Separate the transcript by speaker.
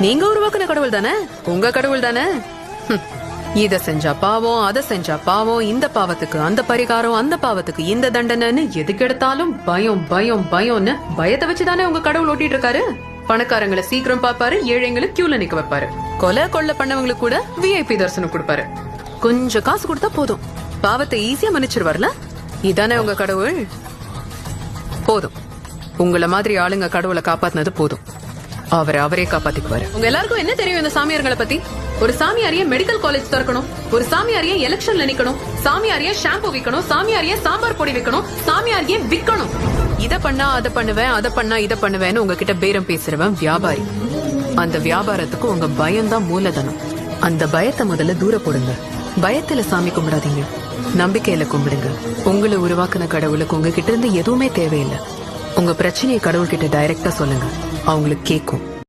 Speaker 1: நீங்க உருவாக்குன கடவுள் தானே, உங்க கடவுள் தானே. இத செஞ்சா பாவம், அதை செஞ்சா பாவம், இந்த பாவத்துக்கு அந்த பரிகாரம், அந்த பாவத்துக்கு இந்த தண்டனைன்னு எதுக்கு எடுத்தாலும் பயம் பயம் பயம்னு பயத்தை வச்சுதானே உங்க கடவுள் ஓட்டிட்டு இருக்காரு. பணக்காரங்களை சீக்கிரம் பாப்பாரு, ஏழைங்களை கியூல நிக்க வைப்பாரு, கொலை கொள்ள பண்ணவங்களுக்கு கூட விஐபி தரிசனம் கொடுப்பாரு. கொஞ்சம் காசு கொடுத்தா போதும், பாவத்தை ஈஸியா மன்னிச்சிருவார்ல. இதானே உங்க கடவுள். போதும், உங்கள மாதிரி ஆளுங்க கடவுளை காப்பாத்தினது போதும். அவரே காப்பாத்திக்குவாரு. உங்க எல்லாருக்கும் என்ன தெரியும் இந்த சாமியார்களை பத்தி? ஒரு சாமியாரியே மெடிக்கல் காலேஜ் திறக்கணும், ஒரு சாமியாரியே எலெக்ஷன்ல நிக்கணும், சாமியாரியே ஷாம்பு விக்கணும், சாமியாரியே சாம்பார் பொடி விக்கணும், சாமியாரியே விக்கணும். இத பண்ணா அதை பண்ணுவேன், அதை பண்ணா இதை பண்ணுவேன்னு உங்ககிட்ட பேரம் பேசுறவன் வியாபாரி. அந்த வியாபாரத்துக்கு உங்க பயம்தான் மூலதனம். அந்த பயத்தை முதல்ல தூர போடுங்க. பயத்துல சாமி கும்பிடாதீங்க, நம்பிக்கையில கும்பிடுங்க. உங்களை உருவாக்குன கடவுளுக்கு உங்ககிட்ட இருந்து எதுவுமே தேவையில்லை. உங்க பிரச்சனையை கடவுள்கிட்ட டைரக்டா சொல்லுங்க, அவங்களுக்கு கேட்கும்.